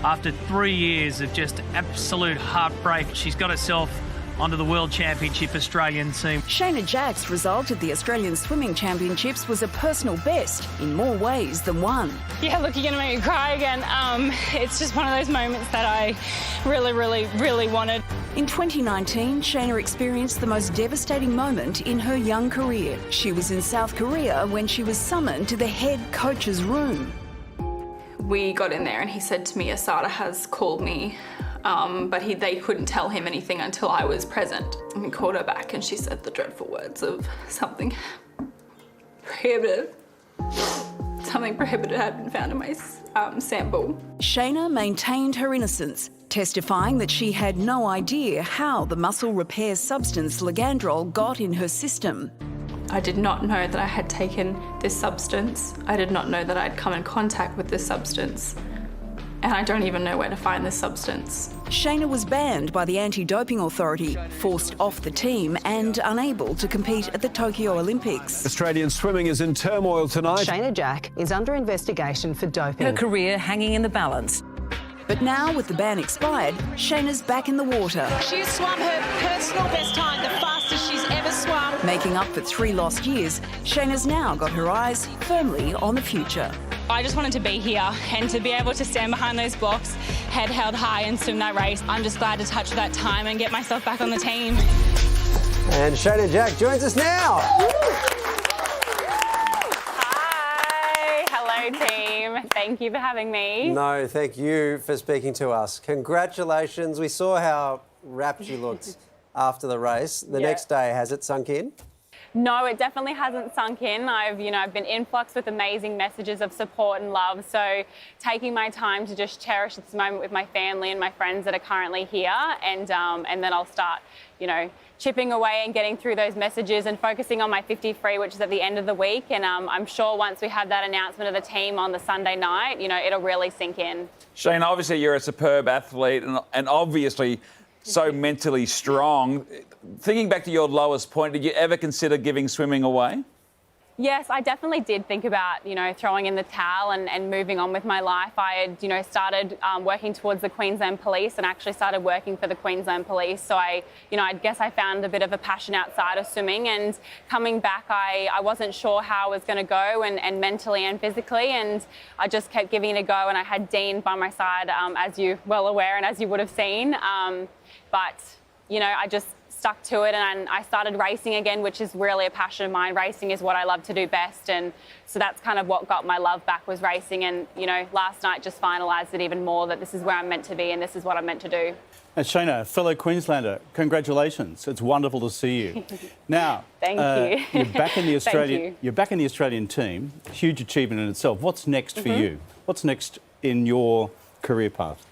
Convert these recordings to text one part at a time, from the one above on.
after 3 years of just absolute heartbreak. She's got herself onto the World Championship Australian team. Shayna Jack's result at the Australian Swimming Championships was a personal best in more ways than one. Yeah, look, you're going to make me cry again. It's just one of those moments that I really wanted. In 2019, Shayna experienced the most devastating moment in her young career. She was in South Korea when she was summoned to the head coach's room. We got in there and he said to me, Asada has called me, but they couldn't tell him anything until I was present. And we called her back and she said the dreadful words of something prohibited. Something prohibited had been found in my sample. Shayna maintained her innocence, testifying that she had no idea how the muscle repair substance Ligandrol got in her system. I did not know that I had taken this substance. I did not know that I'd come in contact with this substance. And I don't even know where to find this substance. Shayna was banned by the anti-doping authority, forced off the team and unable to compete at the Tokyo Olympics. Australian swimming is in turmoil tonight. Shayna Jack is under investigation for doping. Her career hanging in the balance. But now, with the ban expired, Shayna's back in the water. She swum her personal best time, the fastest she's ever swum. Making up for 3 lost years, Shayna's now got her eyes firmly on the future. I just wanted to be here and to be able to stand behind those blocks, head held high and swim that race. I'm just glad to touch that time and get myself back on the team. And Shayna Jack joins us now. Hi, hello team. Thank you for having me. No, thank you for speaking to us. Congratulations. We saw how wrapped you looked after the race. The next day, has it sunk in? No, it definitely hasn't sunk in. I've been influxed with amazing messages of support and love. So taking my time to just cherish this moment with my family and my friends that are currently here, and then I'll start, chipping away and getting through those messages and focusing on my 50 free, which is at the end of the week. And I'm sure once we have that announcement of the team on the Sunday night, it'll really sink in. Shane, obviously you're a superb athlete and obviously so mentally strong. Thinking back to your lowest point, did you ever consider giving swimming away? Yes, I definitely did think about, throwing in the towel and moving on with my life. I had, started working towards the Queensland Police and actually started working for the Queensland Police. So I guess I found a bit of a passion outside of swimming, and coming back, I wasn't sure how I was going to go and mentally and physically, and I just kept giving it a go, and I had Dean by my side, as you're well aware and as you would have seen. But I just stuck to it, and I started racing again, which is really a passion of mine. Racing is what I love to do best, and so that's kind of what got my love back, was racing. And last night just finalised it even more, that this is where I'm meant to be and this is what I'm meant to do. And Shayna, fellow Queenslander, congratulations. It's wonderful to see you. Now, Thank you. You're back in the Australian. Thank you. You're back in the Australian team. Huge achievement in itself. What's next for you? What's next in your career path?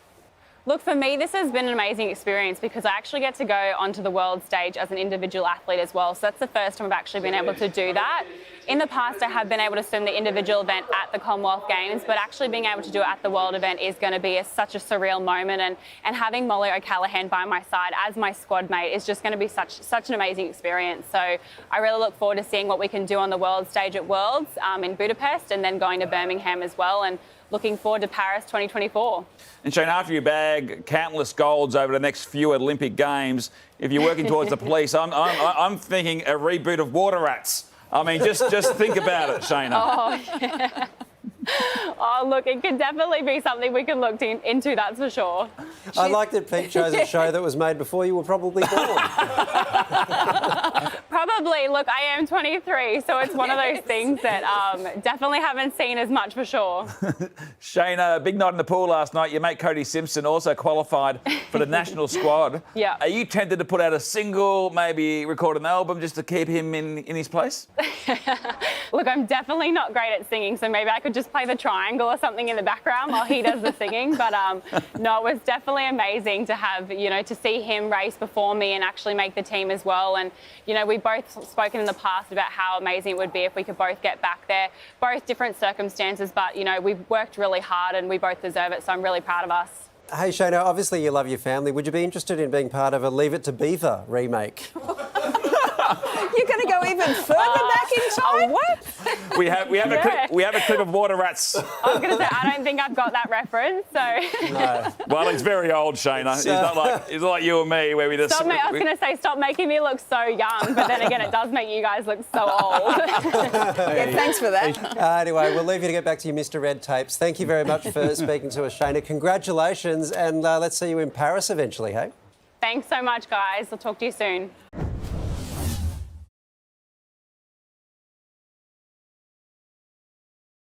Look, for me, this has been an amazing experience because I actually get to go onto the world stage as an individual athlete as well. So that's the first time I've actually been able to do that. In the past, I have been able to swim the individual event at the Commonwealth Games, but actually being able to do it at the world event is going to be such a surreal moment. And having Molly O'Callaghan by my side as my squad mate is just going to be such an amazing experience. So I really look forward to seeing what we can do on the world stage at Worlds in Budapest, and then going to Birmingham as well, and looking forward to Paris 2024. And Shane, after you bag countless golds over the next few Olympic Games, if you're working towards the police, I'm thinking a reboot of Water Rats. I mean, just think about it, Shayna. Oh, yeah. Oh, look, it could definitely be something we can look into, that's for sure. I like that Pete chose a show that was made before you were probably born. Probably. Look, I am 23, so it's one of those things that definitely haven't seen as much for sure. Shayna, big night in the pool last night. Your mate Cody Simpson also qualified for the national squad. Yeah. Are you tempted to put out a single, maybe record an album just to keep him in his place? Look, I'm definitely not great at singing, so maybe I could just play the triangle or something in the background while he does the singing. But no, it was definitely amazing to have, to see him race before me and actually make the team as well. And, we've both spoken in the past about how amazing it would be if we could both get back there. Both different circumstances, but, we've worked really hard and we both deserve it, so I'm really proud of us. Hey, Shayna, obviously you love your family. Would you be interested in being part of a Leave It to Beaver remake? You're going to go even further back in time? What? We have a clip of water rats. I was going to say, I don't think I've got that reference, so... No. Well, he's very old, Shayna. He's not like you and me, where we just... I was going to say, stop making me look so young, but then again, it does make you guys look so old. Yeah, thanks for that. Anyway, we'll leave you to get back to your Mr. Red Tapes. Thank you very much for speaking to us, Shayna. Congratulations, and let's see you in Paris eventually, hey? Thanks so much, guys. I'll talk to you soon.